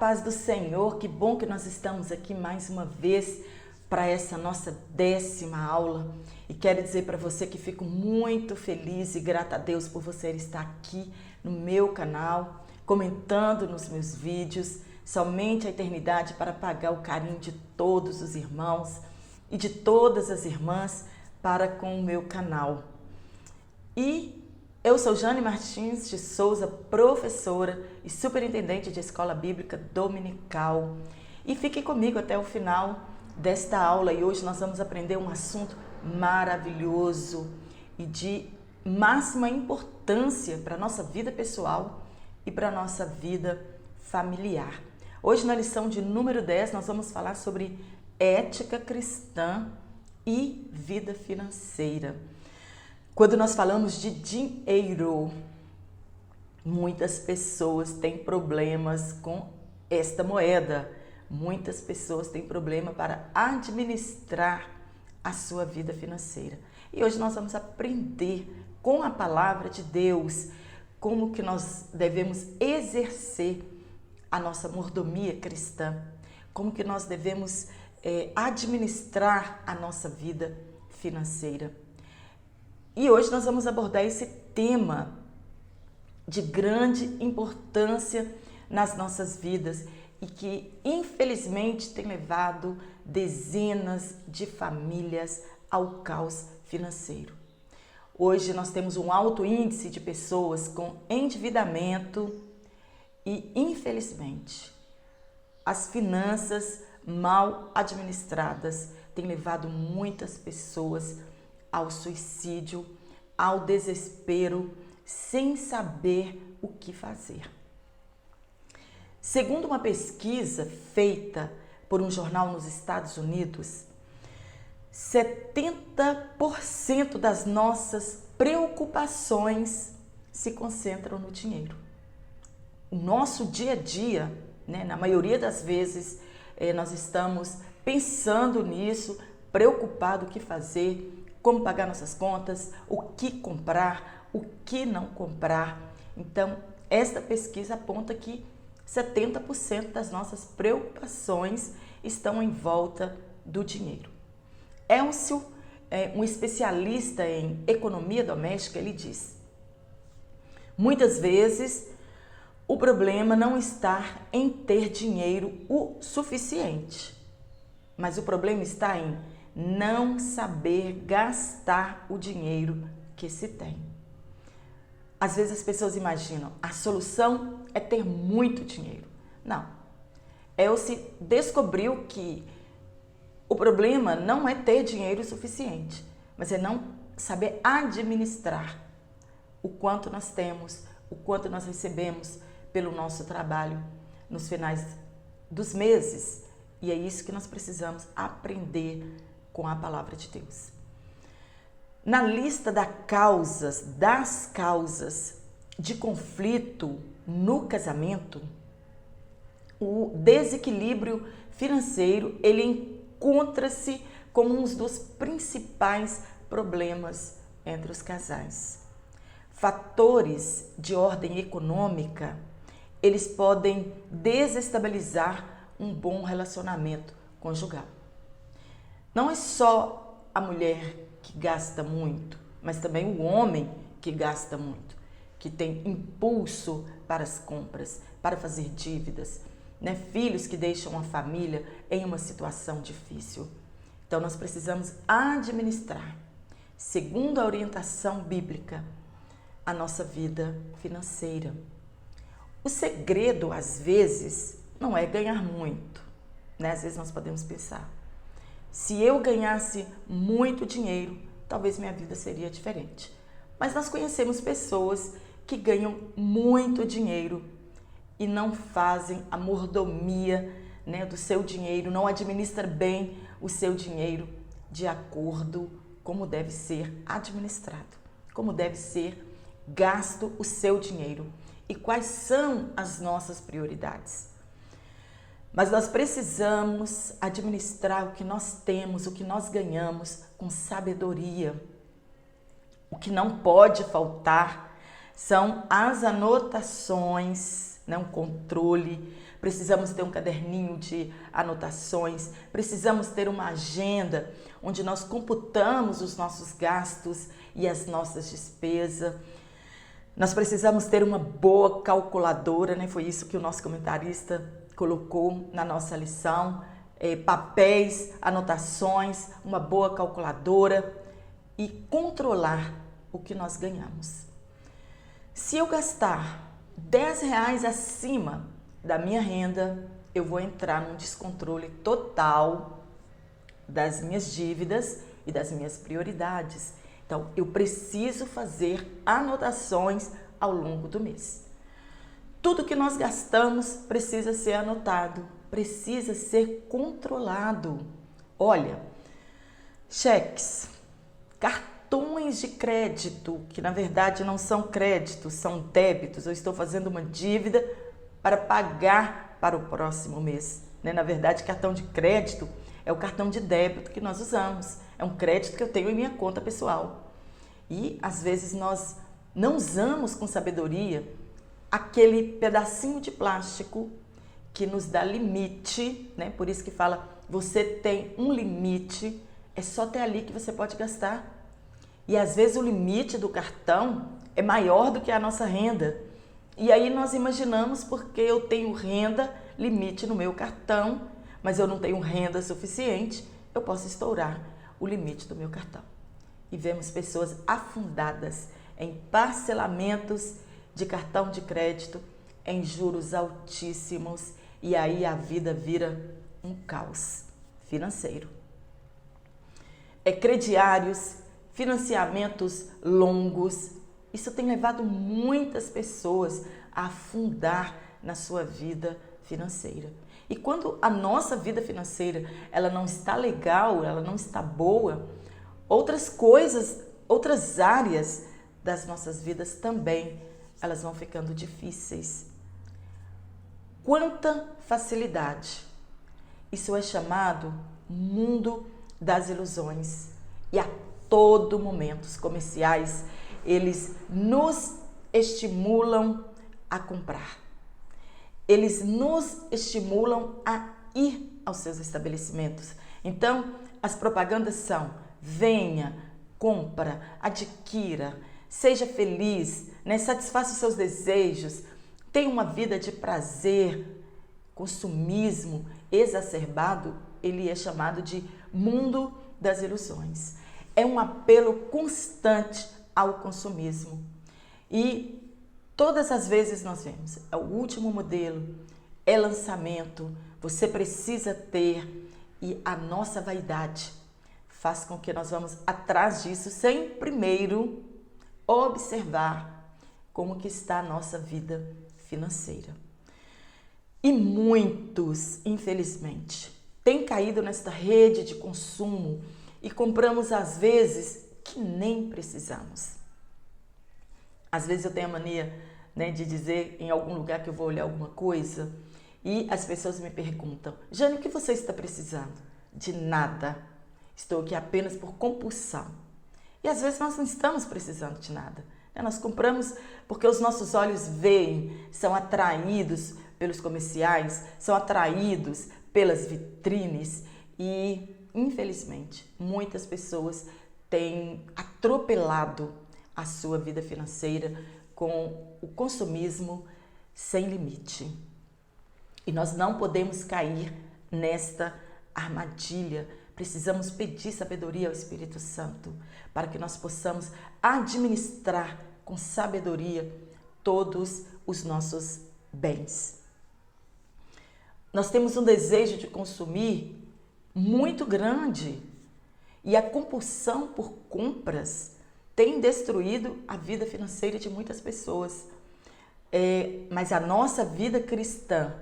paz do Senhor, que bom que nós estamos aqui mais uma vez para essa nossa 10ª aula. E quero dizer para você que fico muito feliz e grata a Deus por você estar aqui no meu canal, comentando nos meus vídeos. Somente a eternidade para pagar o carinho de todos os irmãos e de todas as irmãs para com o meu canal. E eu sou Jane Martins de Souza, professora e superintendente de Escola Bíblica Dominical. E fique comigo até o final desta aula e hoje nós vamos aprender um assunto maravilhoso e de máxima importância para a nossa vida pessoal e para a nossa vida familiar. Hoje na lição de número 10 nós vamos falar sobre ética cristã e vida financeira. Quando nós falamos de dinheiro, muitas pessoas têm problemas com esta moeda. Muitas pessoas têm problema para administrar a sua vida financeira. E hoje nós vamos aprender com a palavra de Deus como que nós devemos exercer a nossa mordomia cristã, como que nós devemos administrar a nossa vida financeira. E hoje nós vamos abordar esse tema de grande importância nas nossas vidas e que infelizmente tem levado dezenas de famílias ao caos financeiro. Hoje nós temos um alto índice de pessoas com endividamento e infelizmente as finanças mal administradas têm levado muitas pessoas ao suicídio, ao desespero, sem saber o que fazer. Segundo uma pesquisa feita por um jornal nos Estados Unidos, 70% das nossas preocupações se concentram no dinheiro. O nosso dia a dia, na maioria das vezes, nós estamos pensando nisso, preocupado o que fazer, como pagar nossas contas, o que comprar, o que não comprar. Então, esta pesquisa aponta que 70% das nossas preocupações estão em volta do dinheiro. Elcio, um especialista em economia doméstica, ele diz: muitas vezes o problema não está em ter dinheiro o suficiente, mas o problema está em não saber gastar o dinheiro que se tem. Às vezes as pessoas imaginam, a solução é ter muito dinheiro. Não. Elcio descobriu que o problema não é ter dinheiro suficiente, mas é não saber administrar o quanto nós temos, o quanto nós recebemos pelo nosso trabalho nos finais dos meses. E é isso que nós precisamos aprender com a palavra de Deus. Na lista das causas de conflito no casamento, o desequilíbrio financeiro, ele encontra-se como um dos principais problemas entre os casais. Fatores de ordem econômica, eles podem desestabilizar um bom relacionamento conjugal. Não é só a mulher que gasta muito, mas também o homem que gasta muito, que tem impulso para as compras, para fazer dívidas, filhos que deixam a família em uma situação difícil. Então nós precisamos administrar, segundo a orientação bíblica, a nossa vida financeira. O segredo, às vezes, não é ganhar muito, Às vezes nós podemos pensar, se eu ganhasse muito dinheiro, talvez minha vida seria diferente. Mas nós conhecemos pessoas que ganham muito dinheiro e não fazem a mordomia, do seu dinheiro, não administram bem o seu dinheiro de acordo como deve ser administrado, como deve ser gasto o seu dinheiro e quais são as nossas prioridades. Mas nós precisamos administrar o que nós temos, o que nós ganhamos com sabedoria. O que não pode faltar são as anotações, um controle precisamos ter um caderninho de anotações, precisamos ter uma agenda onde nós computamos os nossos gastos e as nossas despesas. Nós precisamos ter uma boa calculadora, né? Foi isso que o nosso comentarista colocou na nossa lição. Papéis, anotações, uma boa calculadora e controlar o que nós ganhamos. Se eu gastar R$10 acima da minha renda, eu vou entrar num descontrole total das minhas dívidas e das minhas prioridades. Então, eu preciso fazer anotações ao longo do mês. Tudo que nós gastamos precisa ser anotado, precisa ser controlado. Olha, cheques, cartões de crédito, que na verdade não são créditos, são débitos. Eu estou fazendo uma dívida para pagar para o próximo mês, né? Na verdade, cartão de crédito é o cartão de débito que nós usamos. É um crédito que eu tenho em minha conta pessoal. E às vezes nós não usamos com sabedoria aquele pedacinho de plástico que nos dá limite, né? Por isso que fala, você tem um limite, é só até ali que você pode gastar. E às vezes o limite do cartão é maior do que a nossa renda. E aí nós imaginamos, porque eu tenho renda, limite no meu cartão, mas eu não tenho renda suficiente, eu posso estourar o limite do meu cartão. E vemos pessoas afundadas em parcelamentos de cartão de crédito, em juros altíssimos, e aí a vida vira um caos financeiro. Crediários, financiamentos longos, isso tem levado muitas pessoas a afundar na sua vida financeira. E quando a nossa vida financeira ela não está legal, ela não está boa, outras coisas, outras áreas das nossas vidas também, elas vão ficando difíceis. Quanta facilidade! Isso é chamado mundo das ilusões. E a todo momento os comerciais, eles nos estimulam a comprar. Eles nos estimulam a ir aos seus estabelecimentos. Então, as propagandas são: venha, compra, adquira, seja feliz, né? Satisfaça os seus desejos, tenha uma vida de prazer. Consumismo exacerbado, ele é chamado de mundo das ilusões. É um apelo constante ao consumismo. E todas as vezes nós vemos, é o último modelo, é lançamento, você precisa ter, e a nossa vaidade faz com que nós vamos atrás disso sem primeiro observar como que está a nossa vida financeira. E muitos, infelizmente, têm caído nesta rede de consumo e compramos às vezes que nem precisamos. Às vezes eu tenho a mania, né, de dizer em algum lugar que eu vou olhar alguma coisa e as pessoas me perguntam: Jane, o que você está precisando? De nada. Estou aqui apenas por compulsão. E às vezes nós não estamos precisando de nada. Nós compramos porque os nossos olhos veem, são atraídos pelos comerciais, são atraídos pelas vitrines e, infelizmente, muitas pessoas têm atropelado a sua vida financeira com o consumismo sem limite. E nós não podemos cair nesta armadilha. Precisamos pedir sabedoria ao Espírito Santo para que nós possamos administrar com sabedoria todos os nossos bens. Nós temos um desejo de consumir muito grande e a compulsão por compras tem destruído a vida financeira de muitas pessoas. Mas a nossa vida cristã,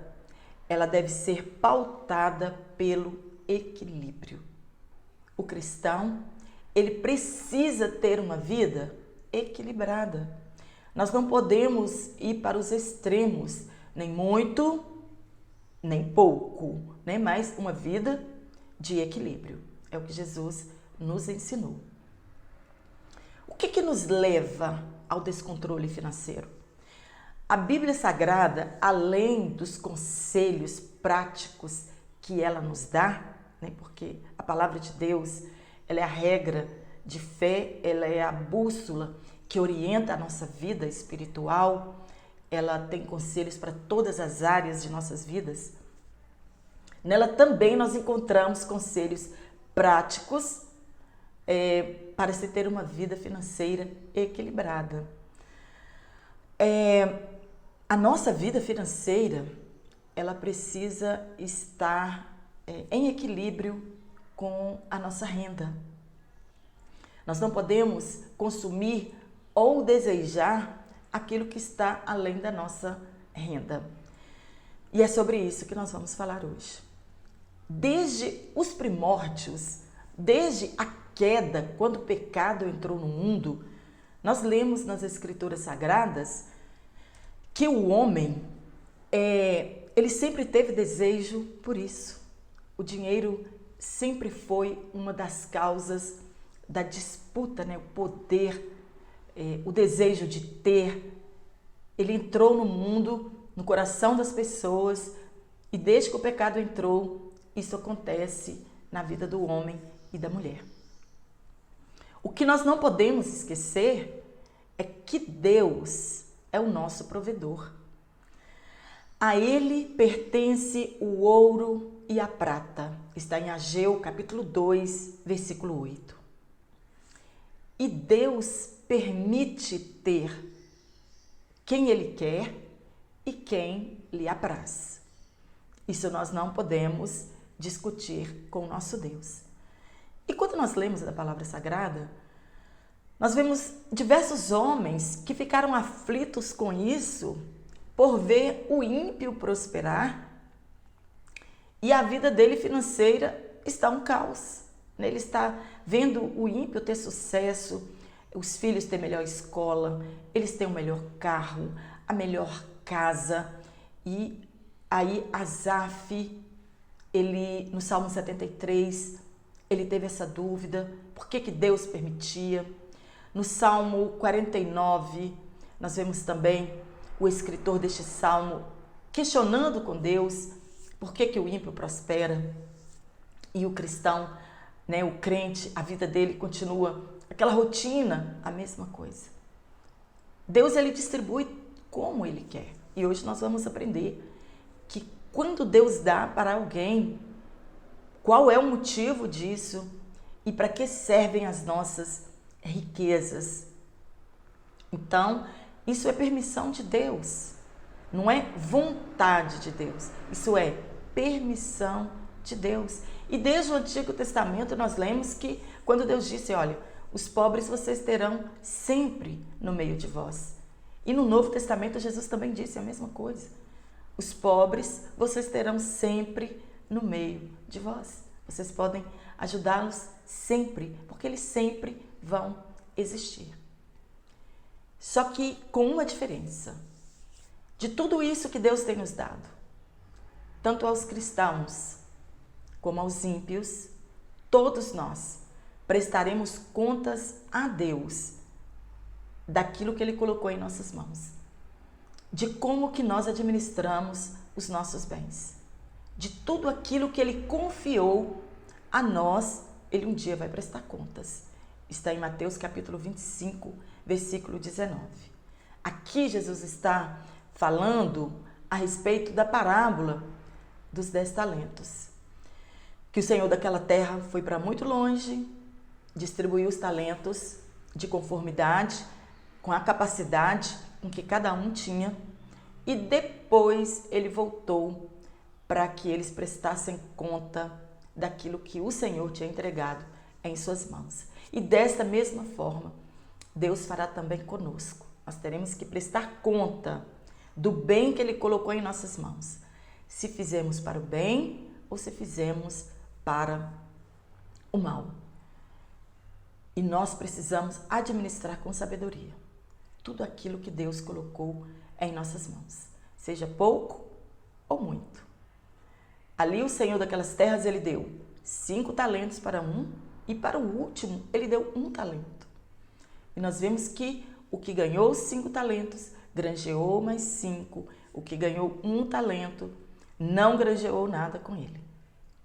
ela deve ser pautada pelo equilíbrio. O cristão, ele precisa ter uma vida equilibrada. Nós não podemos ir para os extremos, nem muito, nem pouco, né? Mas uma vida de equilíbrio. É o que Jesus nos ensinou. O que nos leva ao descontrole financeiro? A Bíblia Sagrada, além dos conselhos práticos que ela nos dá, né, porque a palavra de Deus, ela é a regra de fé, ela é a bússola que orienta a nossa vida espiritual, ela tem conselhos para todas as áreas de nossas vidas. Nela também nós encontramos conselhos práticos para se ter uma vida financeira equilibrada. A nossa vida financeira, ela precisa estar em equilíbrio com a nossa renda. Nós não podemos consumir ou desejar aquilo que está além da nossa renda. E é sobre isso que nós vamos falar hoje. Desde os primórdios, desde a queda, quando o pecado entrou no mundo, nós lemos nas Escrituras Sagradas que o homem, ele sempre teve desejo por isso. O dinheiro sempre foi uma das causas da disputa, né? O poder, o desejo de ter. Ele entrou no mundo, no coração das pessoas, e desde que o pecado entrou, isso acontece na vida do homem e da mulher. O que nós não podemos esquecer é que Deus é o nosso provedor. A Ele pertence o ouro e a prata. Está em Ageu, capítulo 2, versículo 8. E Deus permite ter quem Ele quer e quem lhe apraz. Isso nós não podemos discutir com o nosso Deus. E quando nós lemos a palavra sagrada, nós vemos diversos homens que ficaram aflitos com isso por ver o ímpio prosperar e a vida dele financeira está um caos. Ele está vendo o ímpio ter sucesso, os filhos ter melhor escola, eles têm o melhor carro, a melhor casa. E aí Asaf, ele no Salmo 73, ele teve essa dúvida, por que Deus permitia? No Salmo 49, nós vemos também o escritor deste salmo questionando com Deus por que o ímpio prospera e o cristão, né, o crente, a vida dele continua aquela rotina, a mesma coisa. Deus, ele distribui como ele quer. E hoje nós vamos aprender que quando Deus dá para alguém, qual é o motivo disso e para que servem as nossas riquezas. Então, isso é permissão de Deus, não é vontade de Deus, isso é permissão de Deus. E desde o Antigo Testamento nós lemos que quando Deus disse, olha, os pobres vocês terão sempre no meio de vós. E no Novo Testamento Jesus também disse a mesma coisa. Os pobres vocês terão sempre no meio de vós. Vocês podem ajudá-los sempre, porque eles sempre vão existir. Só que com uma diferença. De tudo isso que Deus tem nos dado, tanto aos cristãos como aos ímpios, todos nós prestaremos contas a Deus daquilo que Ele colocou em nossas mãos, de como que nós administramos os nossos bens, de tudo aquilo que Ele confiou a nós, Ele um dia vai prestar contas. Está em Mateus capítulo 25, versículo 19. Aqui Jesus está falando a respeito da parábola dos 10 talentos. Que o Senhor daquela terra foi para muito longe, distribuiu os talentos de conformidade com a capacidade com que cada um tinha e depois ele voltou para que eles prestassem conta daquilo que o Senhor tinha entregado em suas mãos. E desta mesma forma, Deus fará também conosco. Nós teremos que prestar conta do bem que Ele colocou em nossas mãos. Se fizemos para o bem ou se fizemos para o mal. E nós precisamos administrar com sabedoria tudo aquilo que Deus colocou em nossas mãos, seja pouco ou muito. Ali o Senhor daquelas terras, Ele deu 5 talentos para um e para o último Ele deu 1 talento. E nós vemos que o que ganhou os 5 talentos granjeou mais 5, o que ganhou 1 talento, não granjeou nada com ele.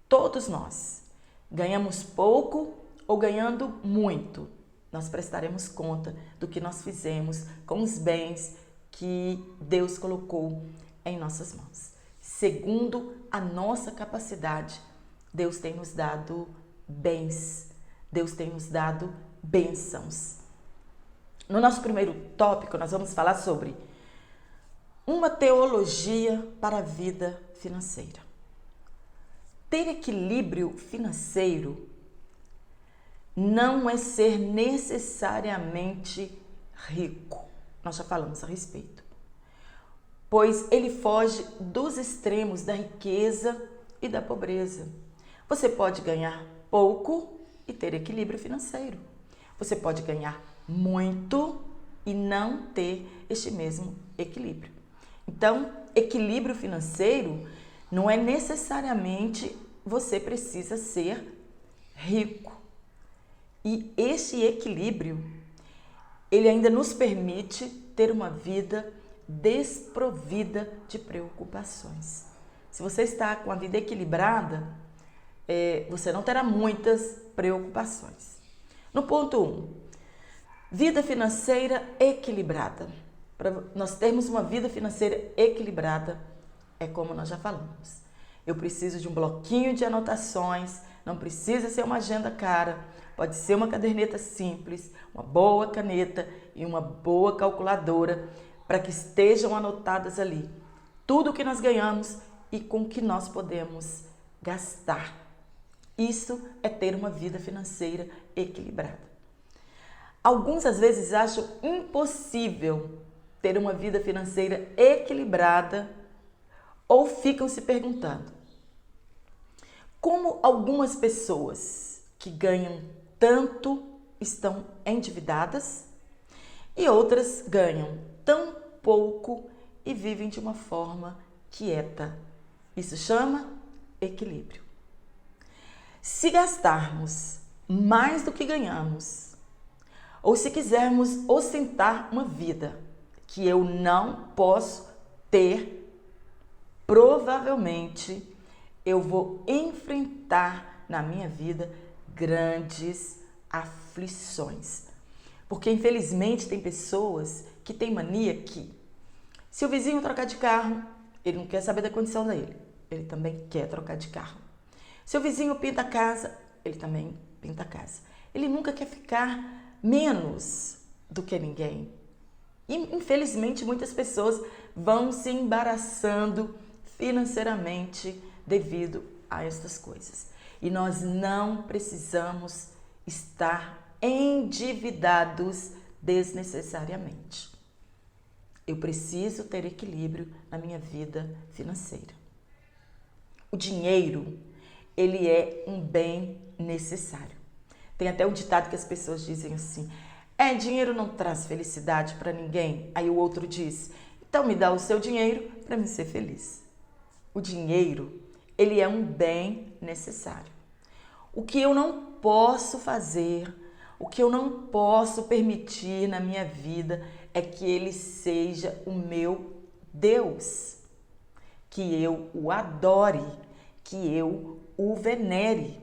Todos nós, ganhamos pouco ou ganhando muito, nós prestaremos conta do que nós fizemos com os bens que Deus colocou em nossas mãos. Segundo a nossa capacidade, Deus tem nos dado bens, Deus tem nos dado bênçãos. No nosso primeiro tópico, nós vamos falar sobre uma teologia para a vida financeira. Ter equilíbrio financeiro não é ser necessariamente rico. Nós já falamos a respeito. Pois ele foge dos extremos da riqueza e da pobreza. Você pode ganhar pouco e ter equilíbrio financeiro. Você pode ganhar muito e não ter este mesmo equilíbrio. Então, equilíbrio financeiro não é necessariamente você precisa ser rico. E esse equilíbrio, ele ainda nos permite ter uma vida desprovida de preocupações. Se você está com a vida equilibrada, você não terá muitas preocupações. No ponto 1, vida financeira equilibrada. Para nós termos uma vida financeira equilibrada, é como nós já falamos. Eu preciso de um bloquinho de anotações, não precisa ser uma agenda cara, pode ser uma caderneta simples, uma boa caneta e uma boa calculadora, para que estejam anotadas ali tudo o que nós ganhamos e com o que nós podemos gastar. Isso é ter uma vida financeira equilibrada. Alguns às vezes acham impossível ter uma vida financeira equilibrada ou ficam se perguntando como algumas pessoas que ganham tanto estão endividadas e outras ganham tão pouco e vivem de uma forma quieta. Isso chama equilíbrio. Se gastarmos mais do que ganhamos, ou se quisermos ostentar uma vida que eu não posso ter, provavelmente eu vou enfrentar na minha vida grandes aflições. Porque infelizmente tem pessoas que têm mania que, se o vizinho trocar de carro, ele não quer saber da condição dele, ele também quer trocar de carro. Se o vizinho pinta a casa, ele também pinta a casa. Ele nunca quer ficar menos do que ninguém. E infelizmente muitas pessoas vão se embaraçando financeiramente devido a estas coisas. E nós não precisamos estar endividados desnecessariamente. Eu preciso ter equilíbrio na minha vida financeira. O dinheiro, ele é um bem necessário. Tem até um ditado que as pessoas dizem assim: dinheiro não traz felicidade para ninguém. Aí o outro diz: então me dá o seu dinheiro para me ser feliz. O dinheiro, ele é um bem necessário. O que eu não posso fazer, o que eu não posso permitir na minha vida é que ele seja o meu Deus, que eu o adore, que eu o venere.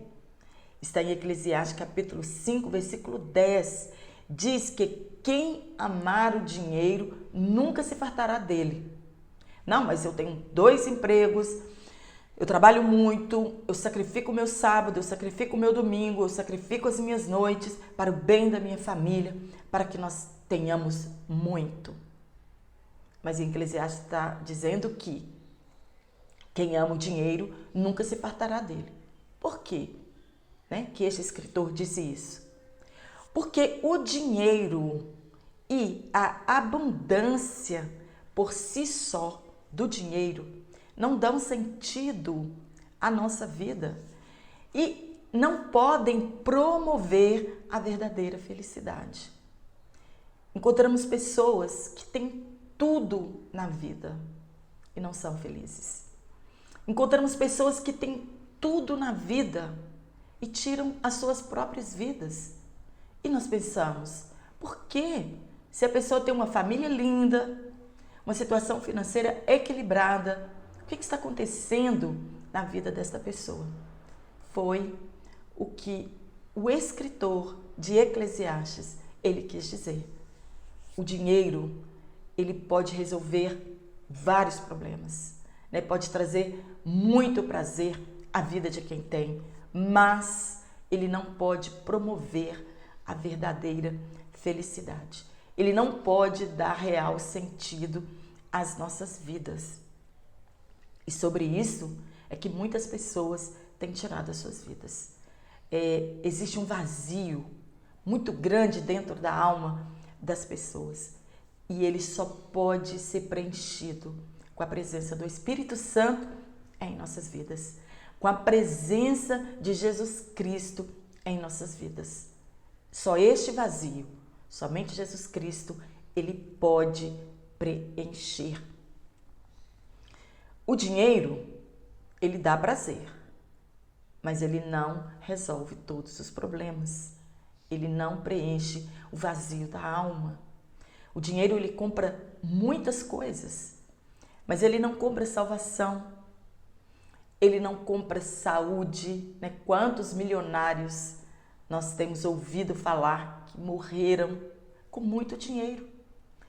Está em Eclesiastes capítulo 5, versículo 10. Diz que quem amar o dinheiro nunca se fartará dele. Não, mas eu tenho 2 empregos, eu trabalho muito, eu sacrifico o meu sábado, eu sacrifico o meu domingo, eu sacrifico as minhas noites para o bem da minha família, para que nós tenhamos muito. Mas em Eclesiastes está dizendo que quem ama o dinheiro nunca se fartará dele. Por quê? Que este escritor disse isso? Porque o dinheiro e a abundância por si só do dinheiro não dão sentido à nossa vida e não podem promover a verdadeira felicidade. Encontramos pessoas que têm tudo na vida e não são felizes. Encontramos pessoas que têm tudo na vida e tiram as suas próprias vidas. E nós pensamos, por quê? Se a pessoa tem uma família linda, uma situação financeira equilibrada. O que está acontecendo na vida desta pessoa? Foi o que o escritor de Eclesiastes, ele quis dizer. O dinheiro, ele pode resolver vários problemas, né? Pode trazer muito prazer à vida de quem tem, mas ele não pode promover a verdadeira felicidade. Ele não pode dar real sentido às nossas vidas. E sobre isso é que muitas pessoas têm tirado as suas vidas. Existe um vazio muito grande dentro da alma das pessoas e ele só pode ser preenchido com a presença do Espírito Santo em nossas vidas, com a presença de Jesus Cristo em nossas vidas. Só este vazio, somente Jesus Cristo, ele pode preencher. O dinheiro, ele dá prazer, mas ele não resolve todos os problemas. Ele não preenche o vazio da alma. O dinheiro, ele compra muitas coisas, mas ele não compra salvação. Ele não compra saúde, né? Quantos milionários nós temos ouvido falar que morreram com muito dinheiro?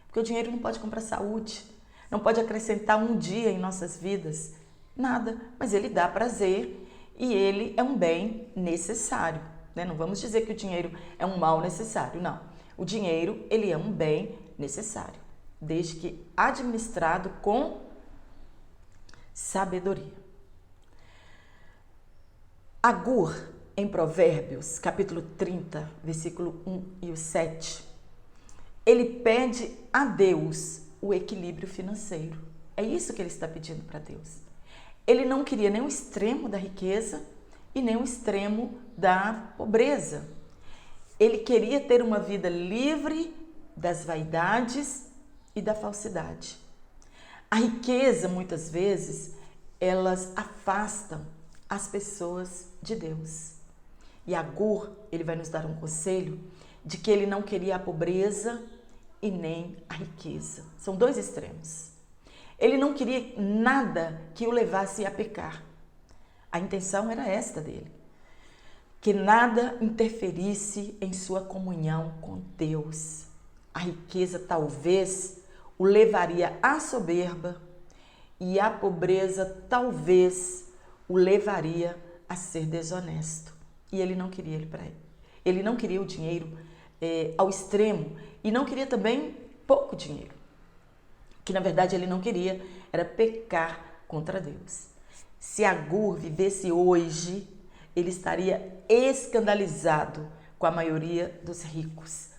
Porque o dinheiro não pode comprar saúde, não pode acrescentar um dia em nossas vidas, nada, mas ele dá prazer e ele é um bem necessário, né? Não vamos dizer que o dinheiro é um mal necessário, não. O dinheiro, ele é um bem necessário, desde que administrado com sabedoria. Agur, em Provérbios, capítulo 30, versículo 1 e o 7, ele pede a Deus o equilíbrio financeiro. É isso que ele está pedindo para Deus. Ele não queria nem o extremo da riqueza e nem o extremo da pobreza. Ele queria ter uma vida livre das vaidades e da falsidade. A riqueza, muitas vezes, elas afastam as pessoas de Deus. E Agur, ele vai nos dar um conselho de que ele não queria a pobreza e nem a riqueza. São dois extremos. Ele não queria nada que o levasse a pecar. A intenção era esta dele. Que nada interferisse em sua comunhão com Deus. A riqueza talvez o levaria à soberba e a pobreza talvez o levaria a ser desonesto. E ele não queria ele para ele. Ele não queria o dinheiro ao extremo e não queria também pouco dinheiro. Que na verdade ele não queria era pecar contra Deus. Se Agur vivesse hoje, ele estaria escandalizado com a maioria dos ricos,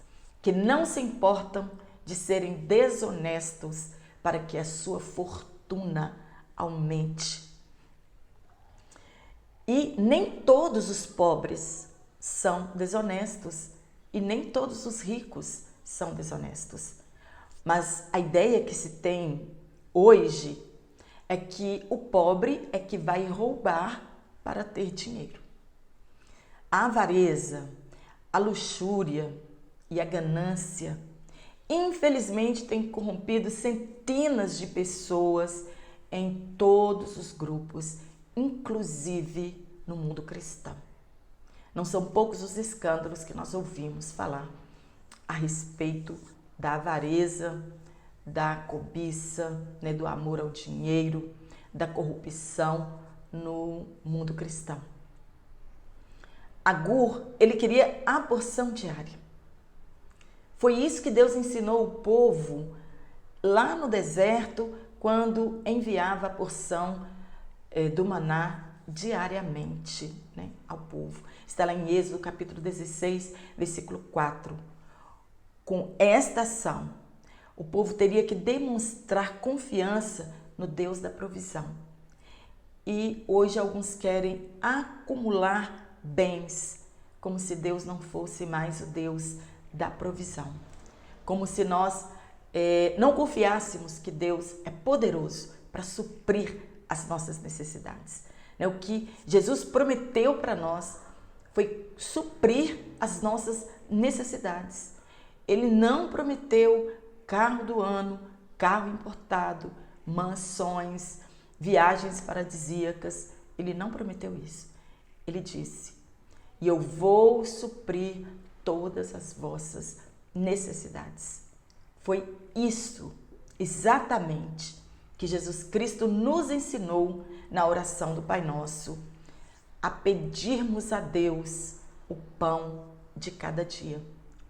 que não se importam de serem desonestos para que a sua fortuna aumente. E nem todos os pobres são desonestos e nem todos os ricos são desonestos. Mas a ideia que se tem hoje é que o pobre é que vai roubar para ter dinheiro. A avareza, a luxúria e a ganância, infelizmente, tem corrompido centenas de pessoas em todos os grupos, inclusive no mundo cristão. Não são poucos os escândalos que nós ouvimos falar a respeito da avareza, da cobiça, né, do amor ao dinheiro, da corrupção no mundo cristão. Agur, ele queria a porção diária. Foi isso que Deus ensinou o povo lá no deserto, quando enviava a porção do maná diariamente, né, ao povo. Está lá em Êxodo capítulo 16, versículo 4. Com esta ação, o povo teria que demonstrar confiança no Deus da provisão. E hoje alguns querem acumular bens, como se Deus não fosse mais o Deus da provisão. Como se nós não confiássemos que Deus é poderoso para suprir as nossas necessidades. O que Jesus prometeu para nós foi suprir as nossas necessidades. Ele não prometeu carro do ano, carro importado, mansões, viagens paradisíacas. Ele não prometeu isso. Ele disse: e eu vou suprir todas as vossas necessidades. Foi isso exatamente que Jesus Cristo nos ensinou na oração do Pai Nosso, a pedirmos a Deus o pão de cada dia,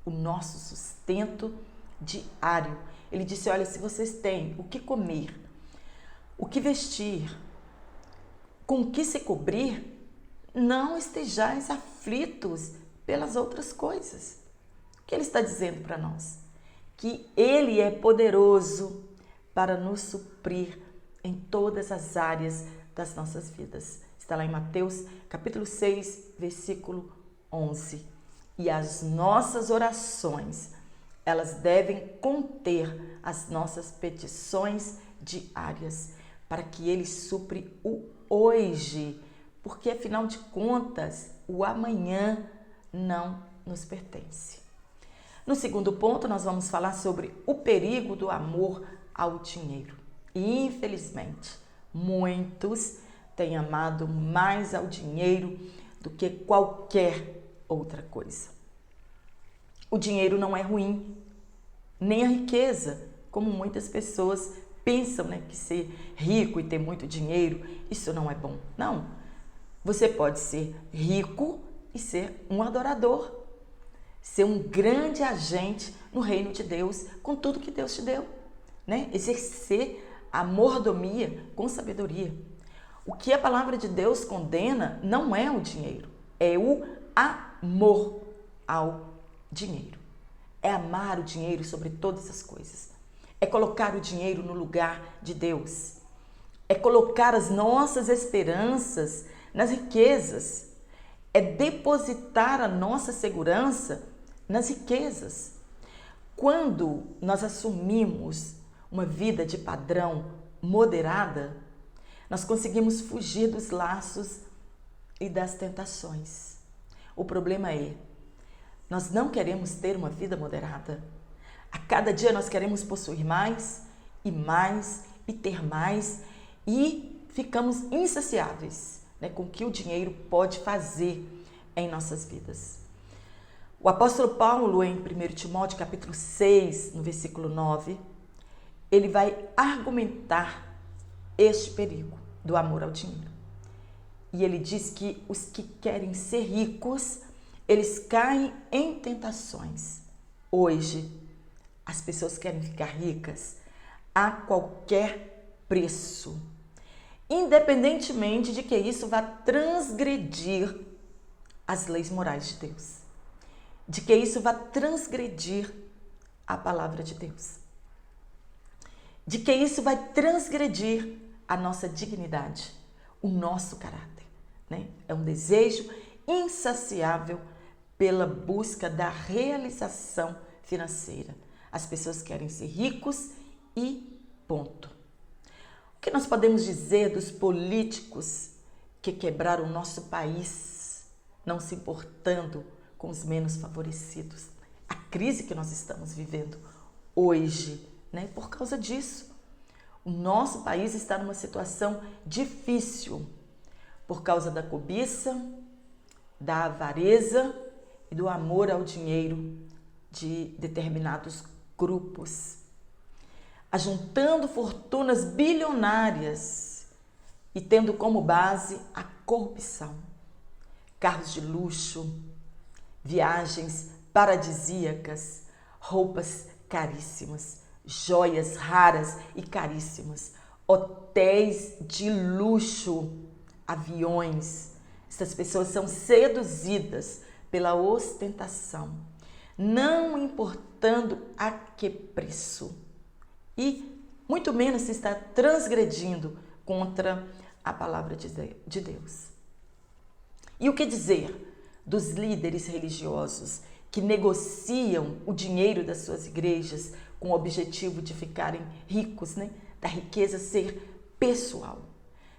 o nosso sustento diário. Ele disse: olha, se vocês têm o que comer, o que vestir, com o que se cobrir, não estejais aflitos pelas outras coisas. O que ele está dizendo para nós? Que ele é poderoso para nos suprir em todas as áreas das nossas vidas. Está lá em Mateus capítulo 6, versículo 11. E as nossas orações, elas devem conter as nossas petições diárias, para que ele supre o hoje, porque afinal de contas, o amanhã não nos pertence. No segundo ponto, nós vamos falar sobre o perigo do amor ao dinheiro. E, infelizmente, muitos têm amado mais ao dinheiro do que qualquer outra coisa. O dinheiro não é ruim, nem a riqueza, como muitas pessoas pensam, né, que ser rico e ter muito dinheiro, isso não é bom. Não, você pode ser rico e ser um adorador, ser um grande agente no reino de Deus, com tudo que Deus te deu, né? Exercer a mordomia com sabedoria. O que a palavra de Deus condena não é o dinheiro, é o amor ao dinheiro. É amar o dinheiro sobre todas as coisas. É colocar o dinheiro no lugar de Deus. É colocar as nossas esperanças nas riquezas. É depositar a nossa segurança nas riquezas. Quando nós assumimos uma vida de padrão moderada, nós conseguimos fugir dos laços e das tentações. O problema é, nós não queremos ter uma vida moderada. A cada dia nós queremos possuir mais e ter mais e ficamos insaciáveis, né, com o que o dinheiro pode fazer em nossas vidas. O apóstolo Paulo, em 1 Timóteo capítulo 6, no versículo 9, ele vai argumentar este perigo do amor ao dinheiro. E ele diz que os que querem ser ricos, eles caem em tentações. Hoje, as pessoas querem ficar ricas a qualquer preço, independentemente de que isso vá transgredir as leis morais de Deus, de que isso vá transgredir a palavra de Deus, de que isso vai transgredir a nossa dignidade, o nosso caráter, né? É um desejo insaciável pela busca da realização financeira. As pessoas querem ser ricos e ponto. O que nós podemos dizer dos políticos que quebraram o nosso país, não se importando com os menos favorecidos? A crise que nós estamos vivendo hoje, né? Por causa disso, o nosso país está numa situação difícil por causa da cobiça, da avareza e do amor ao dinheiro de determinados grupos, ajuntando fortunas bilionárias e tendo como base a corrupção. Carros de luxo, viagens paradisíacas, roupas caríssimas, joias raras e caríssimas, hotéis de luxo, aviões. Essas pessoas são seduzidas pela ostentação, não importando a que preço, e muito menos se está transgredindo contra a palavra de Deus. E o que dizer dos líderes religiosos que negociam o dinheiro das suas igrejas com o objetivo de ficarem ricos, né? Da riqueza ser pessoal,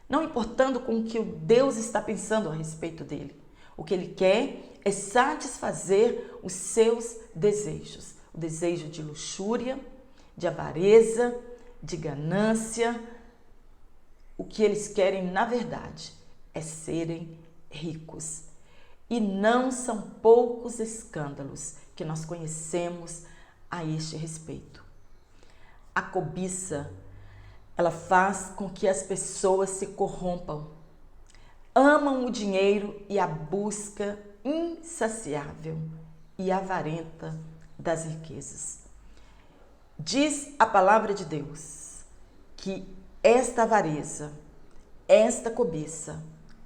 não importando com o que o Deus está pensando a respeito dele. O que ele quer é satisfazer os seus desejos, o desejo de luxúria, de avareza, de ganância. O que eles querem, na verdade, é serem ricos. E não são poucos escândalos que nós conhecemos a este respeito. A cobiça, ela faz com que as pessoas se corrompam, amam o dinheiro e a busca insaciável e avarenta das riquezas. Diz a palavra de Deus que esta avareza, esta cobiça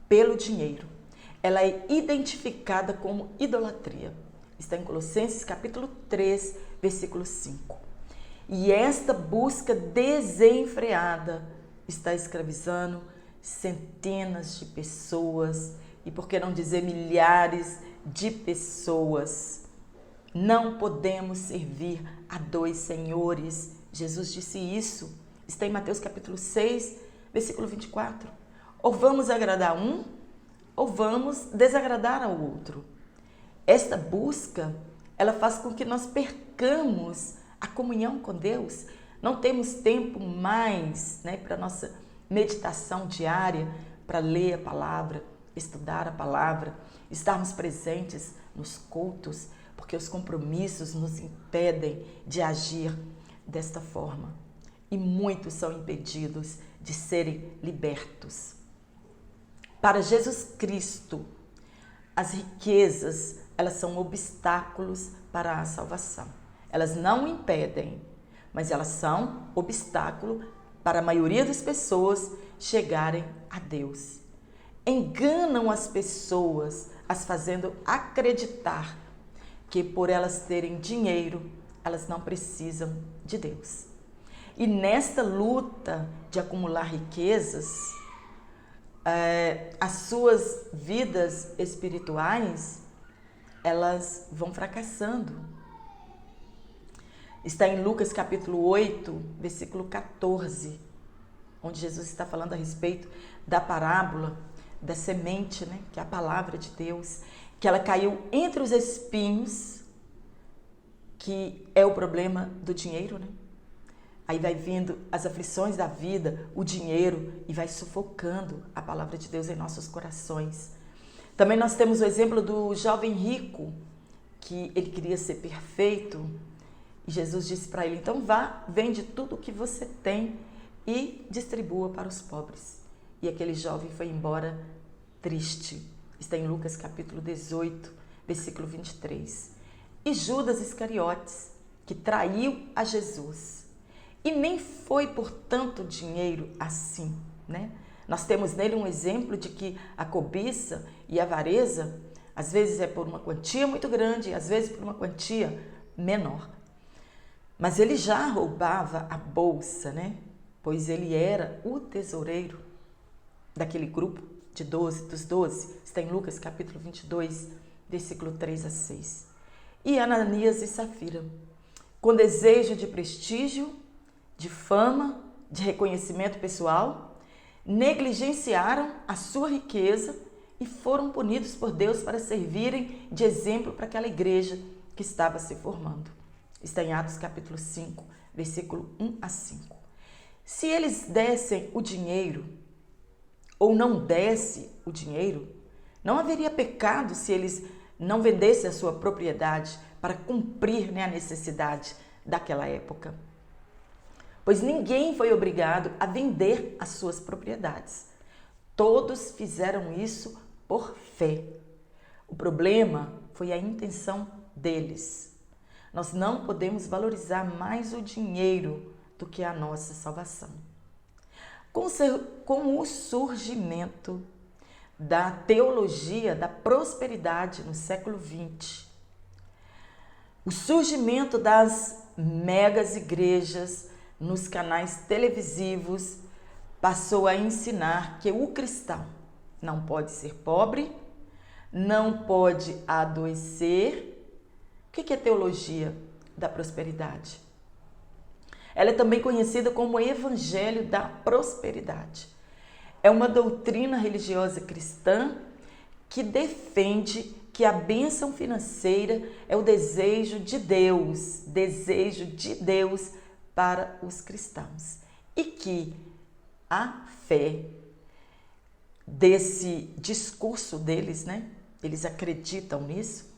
pelo dinheiro, ela é identificada como idolatria. Está em Colossenses capítulo 3, versículo 5. E esta busca desenfreada está escravizando centenas de pessoas, e por que não dizer milhares de pessoas. Não podemos servir a dois senhores. Jesus disse isso. Está em Mateus capítulo 6, versículo 24. Ou vamos agradar um, ou vamos desagradar ao outro. Esta busca, ela faz com que nós percamos a comunhão com Deus. Não temos tempo mais, para nossa meditação diária, para ler a palavra, estudar a palavra, estarmos presentes nos cultos, porque os compromissos nos impedem de agir desta forma. E muitos são impedidos de serem libertos. Para Jesus Cristo, as riquezas, elas são obstáculos para a salvação. Elas não impedem, mas elas são obstáculo para a maioria das pessoas chegarem a Deus. Enganam as pessoas, as fazendo acreditar que por elas terem dinheiro, elas não precisam de Deus. E nesta luta de acumular riquezas, as suas vidas espirituais, elas vão fracassando. Está em Lucas capítulo 8, versículo 14, onde Jesus está falando a respeito da parábola da semente, que é a palavra de Deus, que ela caiu entre os espinhos, que é o problema do dinheiro, Aí vai vindo as aflições da vida, o dinheiro, e vai sufocando a palavra de Deus em nossos corações. Também nós temos o exemplo do jovem rico, que ele queria ser perfeito, e Jesus disse para ele, então vá, vende tudo o que você tem e distribua para os pobres. E aquele jovem foi embora triste. Está em Lucas capítulo 18, versículo 23. E Judas Iscariotes, que traiu a Jesus. E nem foi por tanto dinheiro assim, Nós temos nele um exemplo de que a cobiça e a avareza, às vezes é por uma quantia muito grande, às vezes por uma quantia menor. Mas ele já roubava a bolsa, Pois ele era o tesoureiro daquele grupo de 12, dos 12. Está em Lucas capítulo 22, versículo 3 a 6. E Ananias e Safira, com desejo de prestígio, de fama, de reconhecimento pessoal, negligenciaram a sua riqueza e foram punidos por Deus para servirem de exemplo para aquela igreja que estava se formando. Está em Atos capítulo 5, versículo 1 a 5. Se eles dessem o dinheiro ou não desse o dinheiro, não haveria pecado se eles não vendessem a sua propriedade para cumprir a necessidade daquela época. Pois ninguém foi obrigado a vender as suas propriedades. Todos fizeram isso por fé. O problema foi a intenção deles. Nós não podemos valorizar mais o dinheiro do que a nossa salvação. Com o surgimento da teologia da prosperidade no século XX, o surgimento das megas igrejas nos canais televisivos passou a ensinar que o cristão não pode ser pobre, não pode adoecer. O que é teologia da prosperidade? Ela é também conhecida como Evangelho da Prosperidade. É uma doutrina religiosa cristã que defende que a bênção financeira é o desejo de Deus para os cristãos. e que a fé desse discurso deles, né? Eles acreditam nisso.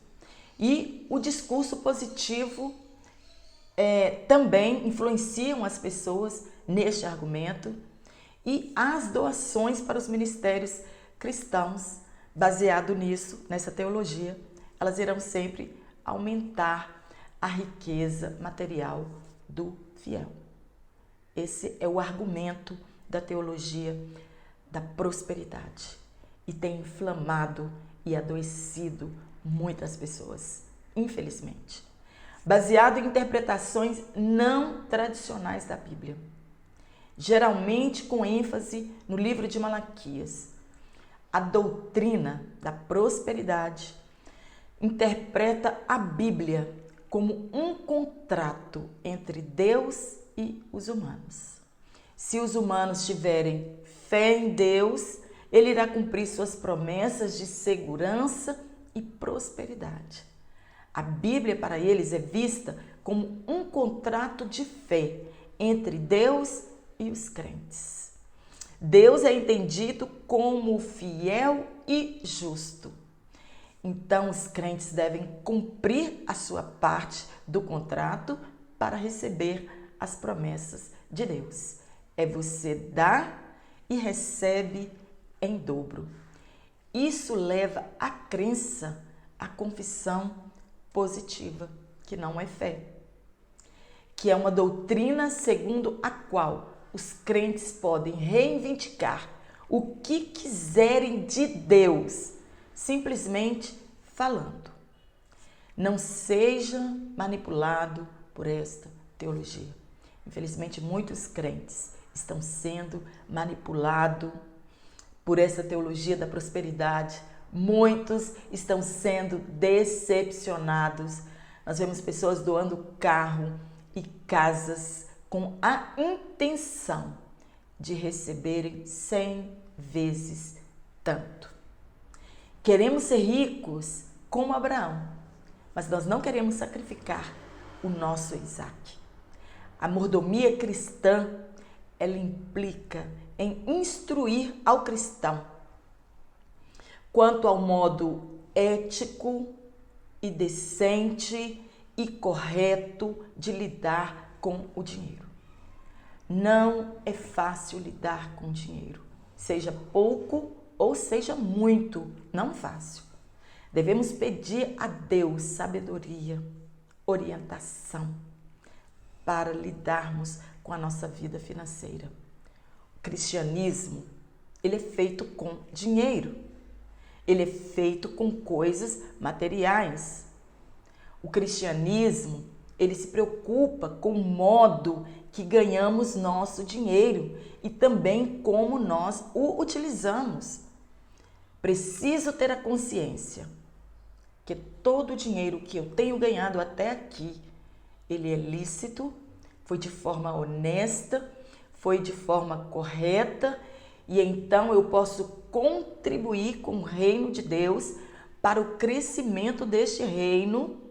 E o discurso positivo também influenciam as pessoas neste argumento. E as doações para os ministérios cristãos, baseado nisso, nessa teologia, elas irão sempre aumentar a riqueza material do fiel. Esse é o argumento da teologia da prosperidade e tem inflamado e adoecido muitas pessoas, infelizmente. Baseado em interpretações não tradicionais da Bíblia, geralmente com ênfase no livro de Malaquias. A doutrina da prosperidade interpreta a Bíblia como um contrato entre Deus e os humanos. Se os humanos tiverem fé em Deus, Ele irá cumprir suas promessas de segurança e prosperidade. A Bíblia para eles é vista como um contrato de fé entre Deus e os crentes. Deus é entendido como fiel e justo. Então, os crentes devem cumprir a sua parte do contrato para receber as promessas de Deus. É você dar e recebe em dobro. Isso leva à crença, à confissão positiva, que não é fé, que é uma doutrina segundo a qual os crentes podem reivindicar o que quiserem de Deus, simplesmente falando. Não seja manipulado por esta teologia. Infelizmente, muitos crentes estão sendo manipulados por essa teologia da prosperidade. Muitos estão sendo decepcionados. Nós vemos pessoas doando carro e casas com a intenção de receberem 100 vezes tanto. Queremos ser ricos como Abraão, mas nós não queremos sacrificar o nosso Isaac. A mordomia cristã, ela implica em instruir ao cristão quanto ao modo ético e decente e correto de lidar com o dinheiro. Não é fácil lidar com dinheiro, seja pouco ou seja muito, não é fácil. Devemos pedir a Deus sabedoria, orientação para lidarmos com a nossa vida financeira. O cristianismo, ele é feito com dinheiro. Ele é feito com coisas materiais. O cristianismo, ele se preocupa com o modo que ganhamos nosso dinheiro e também como nós o utilizamos. Preciso ter a consciência que todo o dinheiro que eu tenho ganhado até aqui, ele é lícito, foi de forma honesta, foi de forma correta, e então eu posso contribuir com o reino de Deus para o crescimento deste reino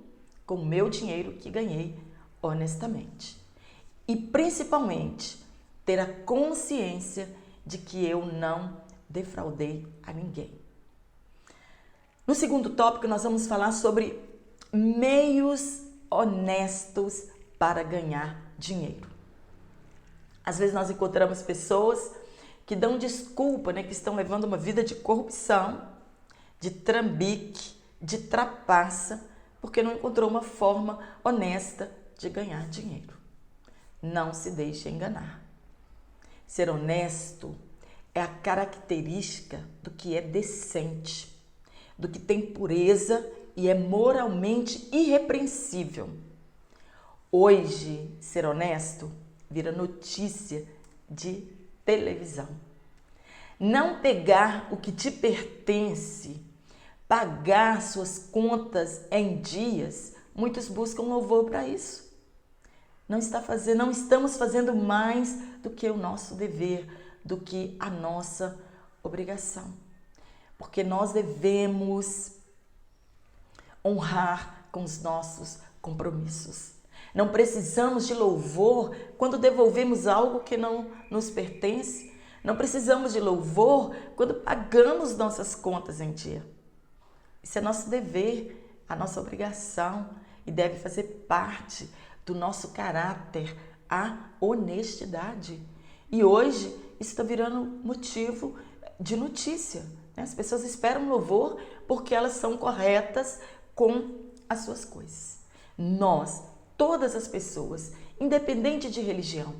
com o meu dinheiro que ganhei honestamente. E principalmente ter a consciência de que eu não defraudei a ninguém. No segundo tópico, nós vamos falar sobre meios honestos para ganhar dinheiro. Às vezes nós encontramos pessoas que dão desculpa, que estão levando uma vida de corrupção, de trambique, de trapaça, porque não encontrou uma forma honesta de ganhar dinheiro. Não se deixe enganar. Ser honesto é a característica do que é decente, do que tem pureza e é moralmente irrepreensível. Hoje, ser honesto vira notícia de televisão. Não pegar o que te pertence, pagar suas contas em dias, muitos buscam louvor para isso. Não estamos fazendo mais do que o nosso dever, do que a nossa obrigação. Porque nós devemos honrar com os nossos compromissos. Não precisamos de louvor quando devolvemos algo que não nos pertence. Não precisamos de louvor quando pagamos nossas contas em dia. Isso é nosso dever, a nossa obrigação e deve fazer parte do nosso caráter, a honestidade. E hoje isso está virando motivo de notícia. As pessoas esperam louvor porque elas são corretas com as suas coisas. Nós, todas as pessoas, independente de religião,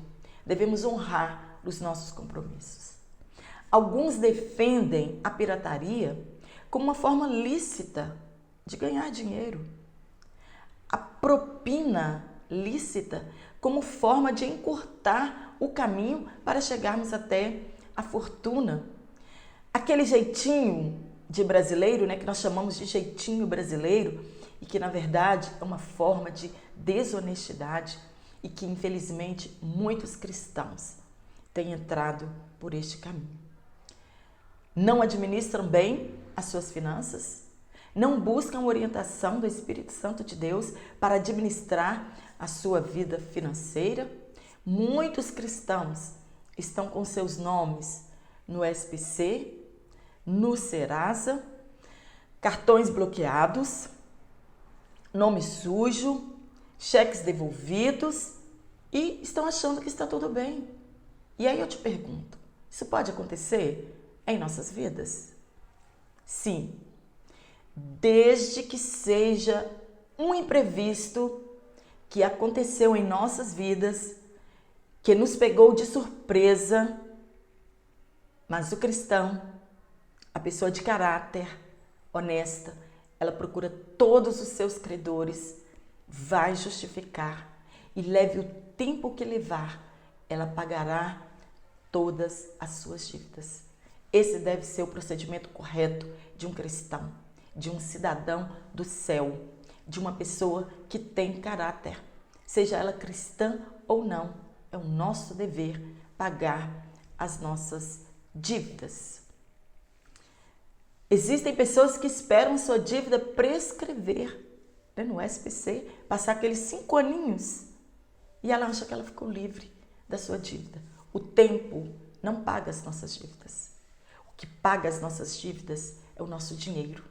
devemos honrar os nossos compromissos. Alguns defendem a pirataria como uma forma lícita de ganhar dinheiro. A propina lícita como forma de encurtar o caminho para chegarmos até a fortuna. Aquele jeitinho de brasileiro, que nós chamamos de jeitinho brasileiro e que na verdade é uma forma de desonestidade e que infelizmente muitos cristãos têm entrado por este caminho. Não administram bem as suas finanças, não buscam orientação do Espírito Santo de Deus para administrar a sua vida financeira. Muitos cristãos estão com seus nomes no SPC, no Serasa, cartões bloqueados, nome sujo, cheques devolvidos e estão achando que está tudo bem. E aí eu te pergunto, isso pode acontecer em nossas vidas? Sim, desde que seja um imprevisto que aconteceu em nossas vidas, que nos pegou de surpresa, mas o cristão, a pessoa de caráter honesta, ela procura todos os seus credores, vai justificar e leve o tempo que levar, ela pagará todas as suas dívidas. Esse deve ser o procedimento correto de um cristão, de um cidadão do céu, de uma pessoa que tem caráter, seja ela cristã ou não. É o nosso dever pagar as nossas dívidas. Existem pessoas que esperam sua dívida prescrever, no SPC, passar aqueles 5 aninhos e ela acha que ela ficou livre da sua dívida. O tempo não paga as nossas dívidas. O que paga as nossas dívidas é o nosso dinheiro.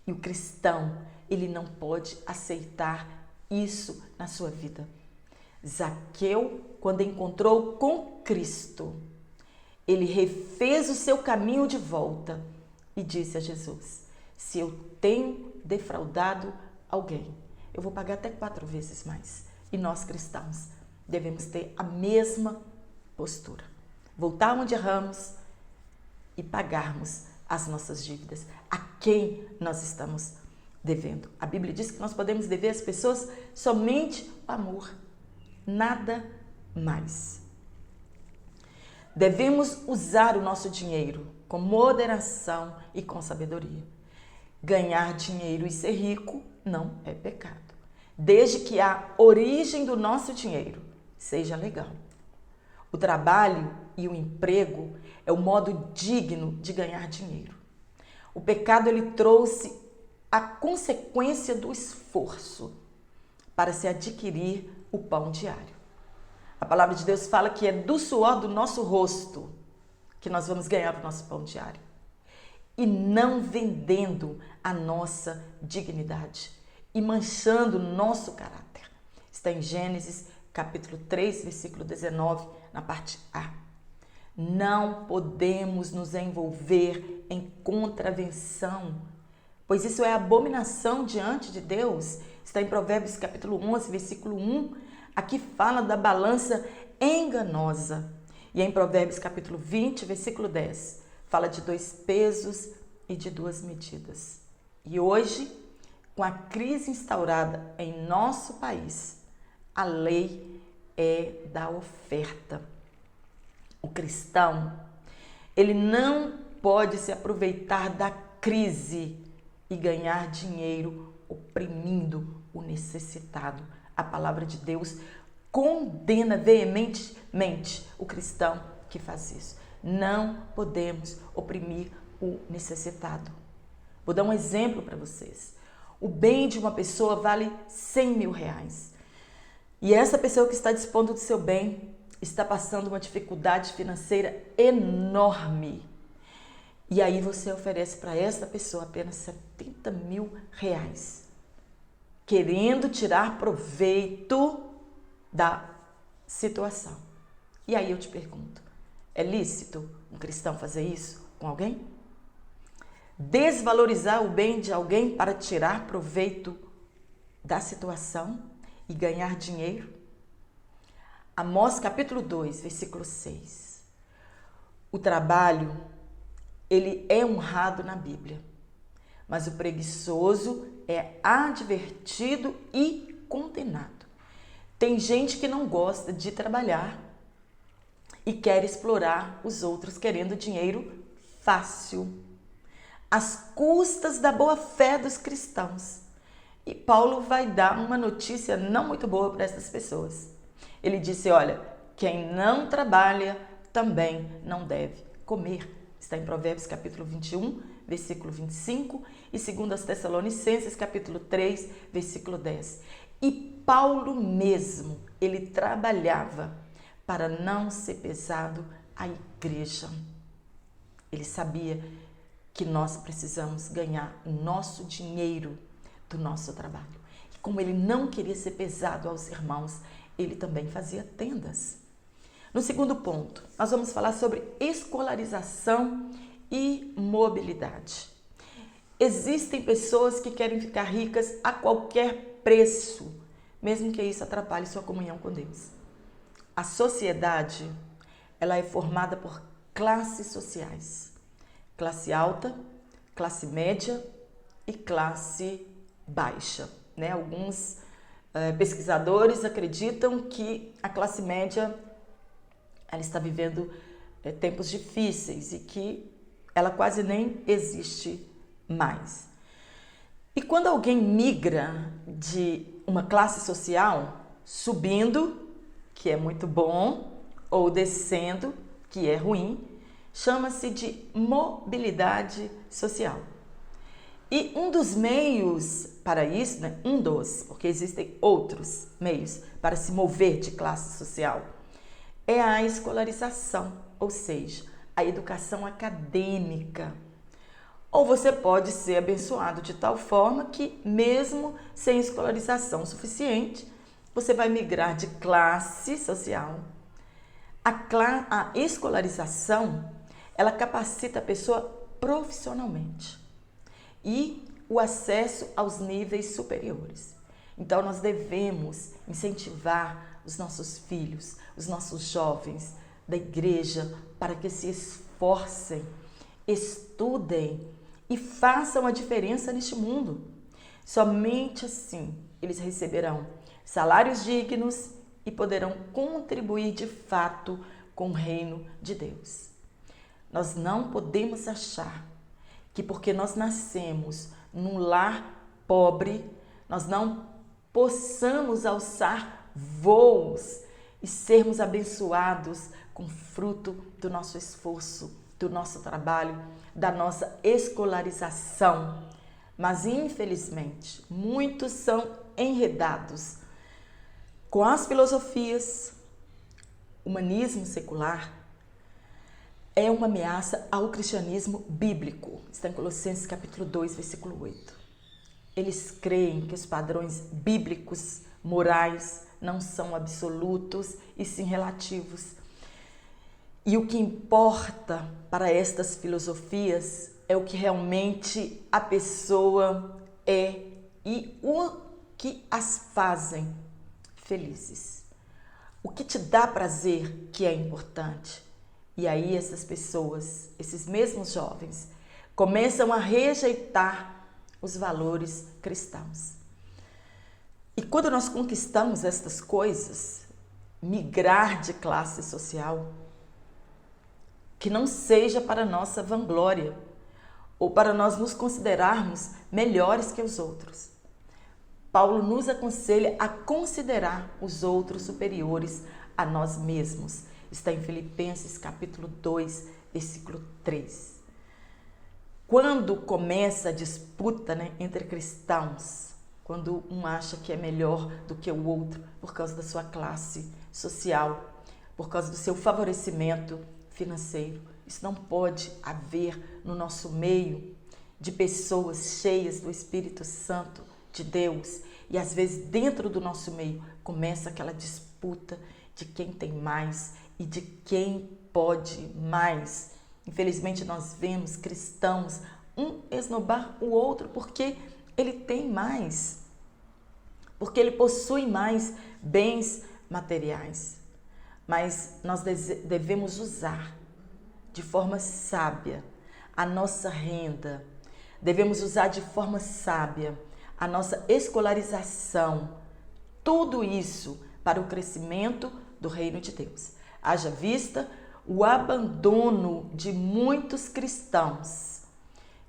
E o cristão, ele não pode aceitar isso na sua vida. Zaqueu, quando encontrou com Cristo, ele refez o seu caminho de volta e disse a Jesus: se eu tenho defraudado alguém, eu vou pagar até 4 vezes mais. E nós cristãos devemos ter a mesma postura. Voltar onde erramos e pagarmos as nossas dívidas. A quem nós estamos devendo? A Bíblia diz que nós podemos dever às pessoas somente o amor, nada mais. Devemos usar o nosso dinheiro com moderação e com sabedoria. Ganhar dinheiro e ser rico não é pecado, desde que a origem do nosso dinheiro seja legal. O trabalho e o emprego é o modo digno de ganhar dinheiro. O pecado, ele trouxe a consequência do esforço para se adquirir o pão diário. A palavra de Deus fala que é do suor do nosso rosto que nós vamos ganhar o nosso pão diário. E não vendendo a nossa dignidade e manchando o nosso caráter. Está em Gênesis capítulo 3, versículo 19, na parte A. Não podemos nos envolver em contravenção, pois isso é abominação diante de Deus. Está em Provérbios capítulo 11, versículo 1. Aqui fala da balança enganosa. E em Provérbios capítulo 20, versículo 10, fala de 2 pesos e de 2 medidas. E hoje, com a crise instaurada em nosso país, a lei é da oferta. O cristão, ele não pode se aproveitar da crise e ganhar dinheiro oprimindo o necessitado. A palavra de Deus condena veementemente o cristão que faz isso. Não podemos oprimir o necessitado. Vou dar um exemplo para vocês. O bem de uma pessoa vale 100 mil reais. E essa pessoa que está dispondo do seu bem está passando uma dificuldade financeira enorme. E aí você oferece para essa pessoa apenas 70 mil reais, querendo tirar proveito da situação. E aí eu te pergunto, é lícito um cristão fazer isso com alguém? Desvalorizar o bem de alguém para tirar proveito da situação e ganhar dinheiro? Amós capítulo 2, versículo 6. O trabalho, ele é honrado na Bíblia, mas o preguiçoso é advertido e condenado. Tem gente que não gosta de trabalhar e quer explorar os outros querendo dinheiro fácil, às custas da boa-fé dos cristãos. E Paulo vai dar uma notícia não muito boa para essas pessoas. Ele disse, olha, quem não trabalha também não deve comer. Está em Provérbios capítulo 21, versículo 25 e 2 Tessalonicenses capítulo 3, versículo 10. E Paulo mesmo, ele trabalhava para não ser pesado à igreja. Ele sabia que nós precisamos ganhar o nosso dinheiro do nosso trabalho. E como ele não queria ser pesado aos irmãos, ele também fazia tendas. No segundo ponto, nós vamos falar sobre escolarização e mobilidade. Existem pessoas que querem ficar ricas a qualquer preço, mesmo que isso atrapalhe sua comunhão com Deus. A sociedade, ela é formada por classes sociais. Classe alta, classe média e classe baixa, né? Alguns pesquisadores acreditam que a classe média ela está vivendo tempos difíceis e que ela quase nem existe mais. E quando alguém migra de uma classe social, subindo, que é muito bom, ou descendo, que é ruim, chama-se de mobilidade social. E um dos meios para isso, né, porque existem outros meios para se mover de classe social, é a escolarização, ou seja, a educação acadêmica. Ou você pode ser abençoado de tal forma que, mesmo sem escolarização suficiente, você vai migrar de classe social. A escolarização, ela capacita a pessoa profissionalmente e o acesso aos níveis superiores. Então, nós devemos incentivar os nossos filhos, os nossos jovens da igreja para que se esforcem, estudem e façam a diferença neste mundo. Somente assim eles receberão salários dignos e poderão contribuir de fato com o reino de Deus. Nós não podemos achar que porque nós nascemos num lar pobre, nós não possamos alçar voos e sermos abençoados com fruto do nosso esforço, do nosso trabalho, da nossa escolarização. Mas, infelizmente, muitos são enredados com as filosofias. O humanismo secular é uma ameaça ao cristianismo bíblico. Está em Colossenses capítulo 2, versículo 8. Eles creem que os padrões bíblicos, morais, não são absolutos e sim relativos. E o que importa para estas filosofias é o que realmente a pessoa é e o que as fazem felizes. O que te dá prazer que é importante. E aí essas pessoas, esses mesmos jovens, começam a rejeitar os valores cristãos. E quando nós conquistamos estas coisas, migrar de classe social, que não seja para nossa vanglória ou para nós nos considerarmos melhores que os outros. Paulo nos aconselha a considerar os outros superiores a nós mesmos. Está em Filipenses capítulo 2, versículo 3. Quando começa a disputa, entre cristãos, quando um acha que é melhor do que o outro por causa da sua classe social, por causa do seu favorecimento financeiro. Isso não pode haver no nosso meio de pessoas cheias do Espírito Santo de Deus. E às vezes dentro do nosso meio começa aquela disputa de quem tem mais e de quem pode mais. Infelizmente nós vemos cristãos um esnobar o outro porque ele tem mais, porque ele possui mais bens materiais. Mas nós devemos usar de forma sábia a nossa renda, devemos usar de forma sábia a nossa escolarização, tudo isso para o crescimento do reino de Deus. Haja vista o abandono de muitos cristãos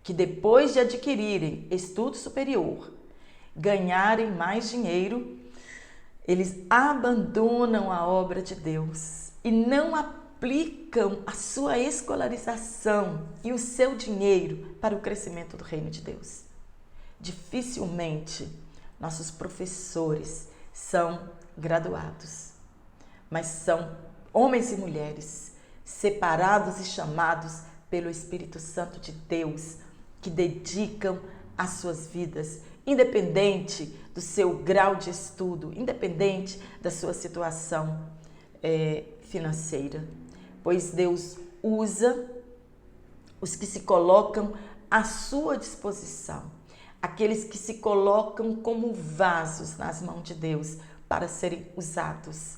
que depois de adquirirem estudo superior, ganharem mais dinheiro, eles abandonam a obra de Deus e não aplicam a sua escolarização e o seu dinheiro para o crescimento do reino de Deus. Dificilmente nossos professores são graduados, mas são homens e mulheres separados e chamados pelo Espírito Santo de Deus, que dedicam as suas vidas, independente do seu grau de estudo, independente da sua situação financeira, pois Deus usa os que se colocam à sua disposição, aqueles que se colocam como vasos nas mãos de Deus para serem usados.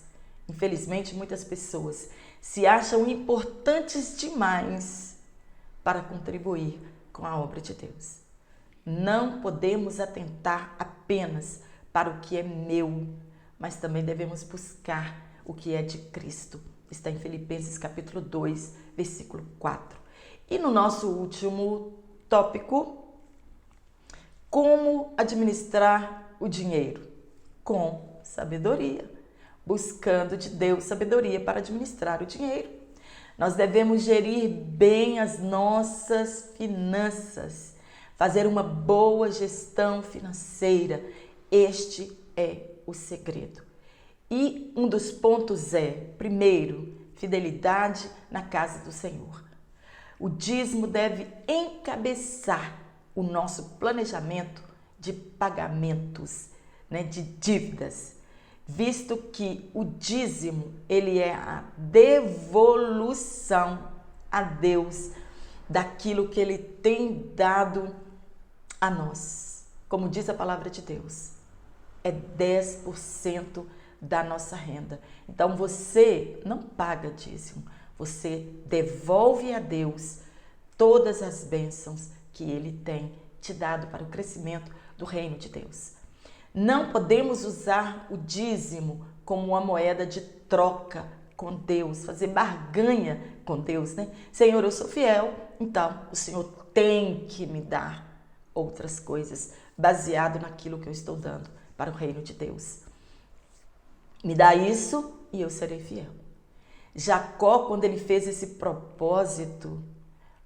Infelizmente, muitas pessoas se acham importantes demais para contribuir com a obra de Deus. Não podemos atentar apenas para o que é meu, mas também devemos buscar o que é de Cristo. Está em Filipenses capítulo 2, versículo 4. E no nosso último tópico, como administrar o dinheiro? Com sabedoria, buscando de Deus sabedoria para administrar o dinheiro. Nós devemos gerir bem as nossas finanças, fazer uma boa gestão financeira. Este é o segredo. E um dos pontos é, primeiro, fidelidade na casa do Senhor. O dízimo deve encabeçar o nosso planejamento de pagamentos, de dívidas, visto que o dízimo ele é a devolução a Deus daquilo que Ele tem dado a nós. Como diz a palavra de Deus, é 10% da nossa renda. Então você não paga dízimo, você devolve a Deus todas as bênçãos que Ele tem te dado para o crescimento do reino de Deus. Não podemos usar o dízimo como uma moeda de troca com Deus, fazer barganha com Deus, Senhor, eu sou fiel, então o Senhor tem que me dar outras coisas baseado naquilo que eu estou dando para o reino de Deus. Me dá isso e eu serei fiel. Jacó, quando ele fez esse propósito,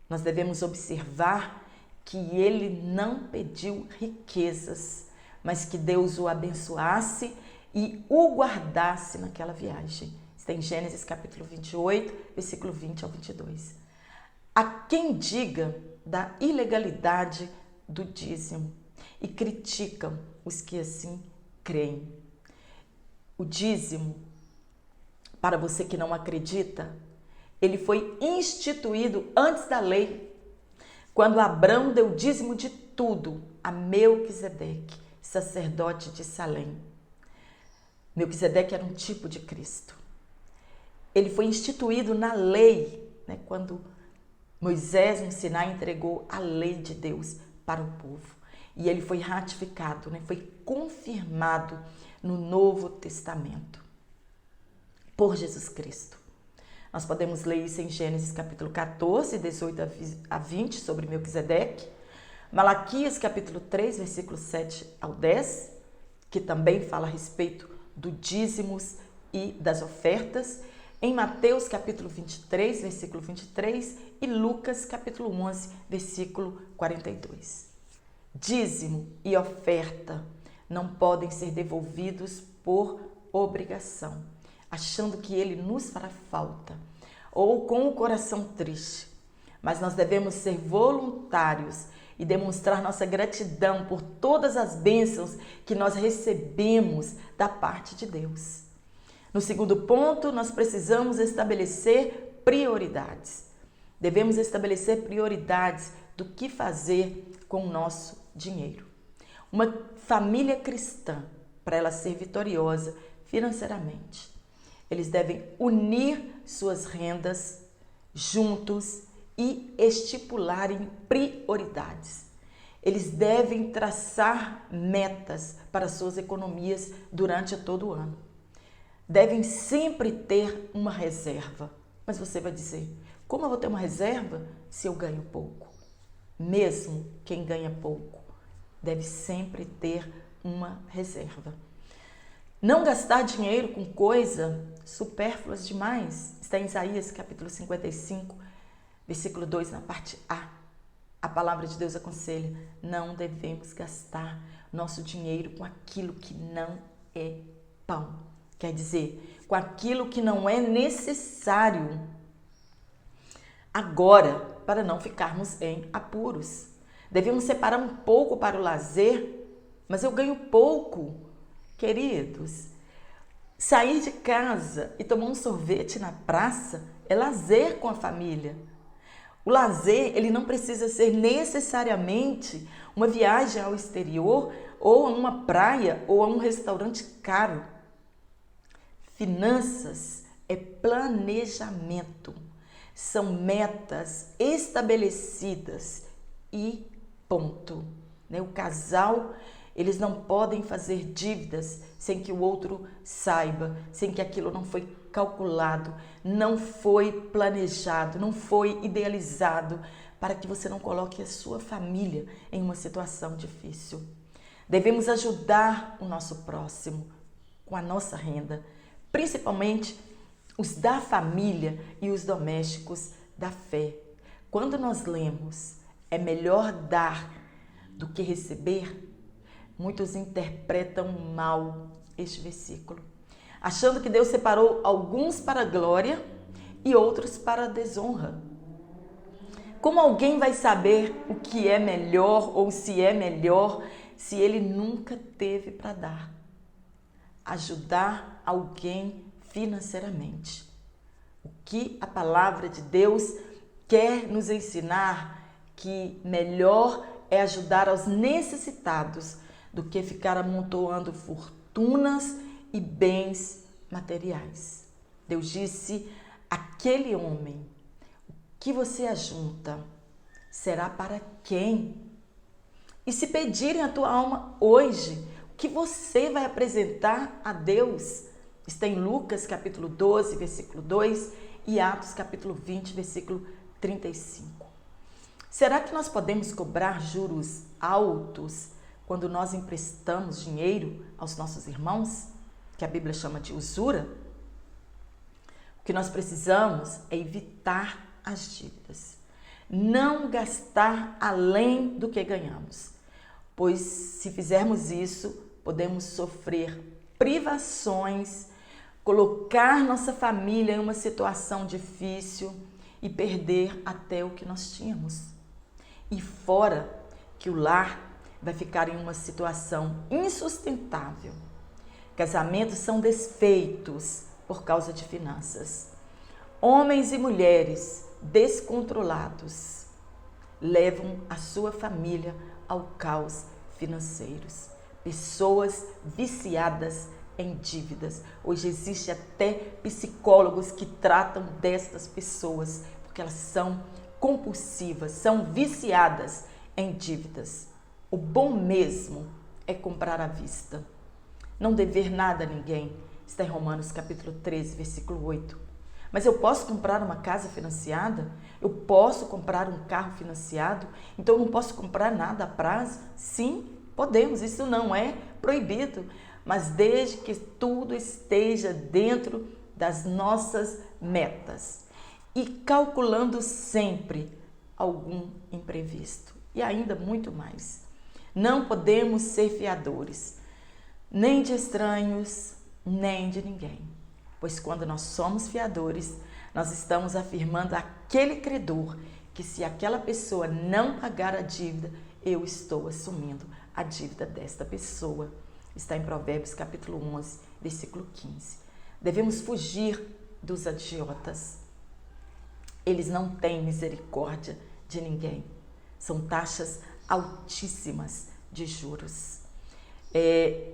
nós devemos observar que ele não pediu riquezas, mas que Deus o abençoasse e o guardasse naquela viagem. Está em Gênesis capítulo 28, versículo 20 ao 22. Há quem diga da ilegalidade do dízimo e criticam os que assim creem. O dízimo, para você que não acredita, ele foi instituído antes da lei, quando Abrão deu dízimo de tudo a Melquisedeque, sacerdote de Salém. Melquisedeque era um tipo de Cristo. Ele foi instituído na lei, quando Moisés no Sinai entregou a lei de Deus para o povo. E ele foi ratificado, foi confirmado no Novo Testamento por Jesus Cristo. Nós podemos ler isso em Gênesis capítulo 14, 18 a 20, sobre Melquisedeque. Malaquias capítulo 3, versículo 7 ao 10, que também fala a respeito do dízimos e das ofertas. Em Mateus capítulo 23, versículo 23 e Lucas capítulo 11, versículo 42. Dízimo e oferta não podem ser devolvidos por obrigação, achando que ele nos fará falta ou com o coração triste. Mas nós devemos ser voluntários e demonstrar nossa gratidão por todas as bênçãos que nós recebemos da parte de Deus. No segundo ponto, nós precisamos estabelecer prioridades. Devemos estabelecer prioridades do que fazer com o nosso dinheiro. Uma família cristã, para ela ser vitoriosa financeiramente, eles devem unir suas rendas juntos e estipularem prioridades. Eles devem traçar metas para suas economias durante todo o ano. Devem sempre ter uma reserva. Mas você vai dizer, como eu vou ter uma reserva se eu ganho pouco? Mesmo quem ganha pouco deve sempre ter uma reserva. Não gastar dinheiro com coisa supérfluas demais. Está em Isaías capítulo 55, versículo 2, na parte A. A palavra de Deus aconselha, não devemos gastar nosso dinheiro com aquilo que não é pão. Quer dizer, com aquilo que não é necessário agora, para não ficarmos em apuros. Devemos separar um pouco para o lazer, mas eu ganho pouco. Queridos, sair de casa e tomar um sorvete na praça é lazer com a família. O lazer, ele não precisa ser necessariamente uma viagem ao exterior ou a uma praia ou a um restaurante caro. Finanças é planejamento, são metas estabelecidas e ponto. O casal, eles não podem fazer dívidas sem que o outro saiba, sem que aquilo não foi calculado, não foi planejado, não foi idealizado, para que você não coloque a sua família em uma situação difícil. Devemos ajudar o nosso próximo com a nossa renda, principalmente os da família e os domésticos da fé. Quando nós lemos, é melhor dar do que receber, muitos interpretam mal este versículo, achando que Deus separou alguns para a glória e outros para a desonra. Como alguém vai saber o que é melhor ou se é melhor se ele nunca teve para dar? Ajudar alguém financeiramente. O que a palavra de Deus quer nos ensinar que melhor é ajudar aos necessitados do que ficar amontoando fortunas e bens materiais. Deus disse, aquele homem, o que você ajunta será para quem? E se pedirem a tua alma hoje, o que você vai apresentar a Deus? Está em Lucas capítulo 12, versículo 2 e Atos capítulo 20, versículo 35. Será que nós podemos cobrar juros altos quando nós emprestamos dinheiro aos nossos irmãos, que a Bíblia chama de usura? O que nós precisamos é evitar as dívidas, não gastar além do que ganhamos, pois se fizermos isso, podemos sofrer privações, colocar nossa família em uma situação difícil e perder até o que nós tínhamos. E fora que o lar vai ficar em uma situação insustentável. Casamentos são desfeitos por causa de finanças. Homens e mulheres descontrolados levam a sua família ao caos financeiro. Pessoas viciadas em dívidas. Hoje existe até psicólogos que tratam destas pessoas, porque elas são compulsivas, são viciadas em dívidas. O bom mesmo é comprar à vista. Não dever nada a ninguém. Está em Romanos capítulo 13, versículo 8. Mas eu posso comprar uma casa financiada? Eu posso comprar um carro financiado? Então eu não posso comprar nada a prazo? Sim, podemos. Isso não é proibido. Mas desde que tudo esteja dentro das nossas metas. E calculando sempre algum imprevisto. E ainda muito mais. Não podemos ser fiadores. nem de estranhos, nem de ninguém. Pois quando nós somos fiadores, nós estamos afirmando àquele credor que se aquela pessoa não pagar a dívida, eu estou assumindo a dívida desta pessoa. Está em Provérbios capítulo 11, versículo 15. Devemos fugir dos agiotas. Eles não têm misericórdia de ninguém. São taxas altíssimas de juros.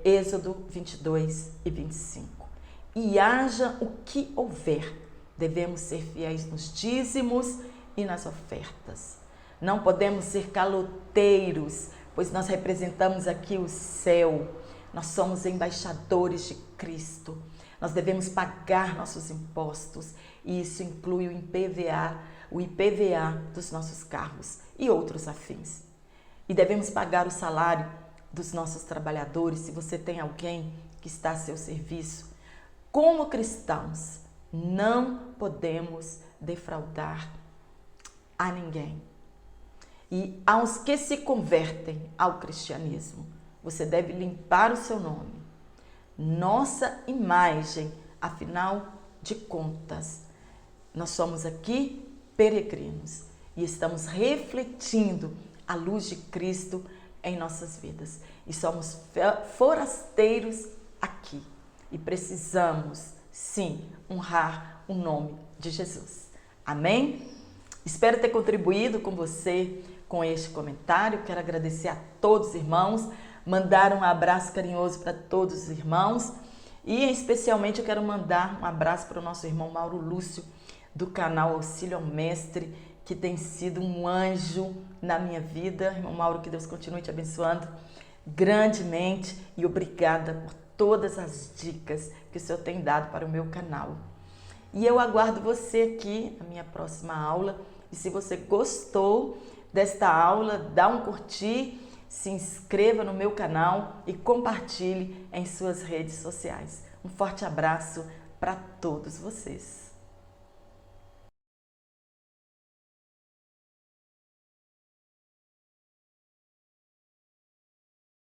Êxodo 22 e 25. E haja o que houver, devemos ser fiéis nos dízimos e nas ofertas. Não podemos ser caloteiros, pois nós representamos aqui o céu. Nós somos embaixadores de Cristo. Nós devemos pagar nossos impostos e isso inclui o IPVA dos nossos carros e outros afins. E devemos pagar o salário dos nossos trabalhadores, se você tem alguém que está a seu serviço. Como cristãos, não podemos defraudar a ninguém. E aos que se convertem ao cristianismo, você deve limpar o seu nome. Nossa imagem, afinal de contas, nós somos aqui peregrinos e estamos refletindo a luz de Cristo em nossas vidas. E somos forasteiros aqui e precisamos, sim, honrar o nome de Jesus. Amém? Espero ter contribuído com você com este comentário. Quero agradecer a todos os irmãos, mandar um abraço carinhoso para todos os irmãos e especialmente eu quero mandar um abraço para o nosso irmão Mauro Lúcio do canal Auxílio ao Mestre, que tem sido um anjo na minha vida. Irmão Mauro, que Deus continue te abençoando grandemente e obrigada por todas as dicas que o Senhor tem dado para o meu canal. E eu aguardo você aqui na minha próxima aula. E se você gostou desta aula, dá um curtir, se inscreva no meu canal e compartilhe em suas redes sociais. Um forte abraço para todos vocês.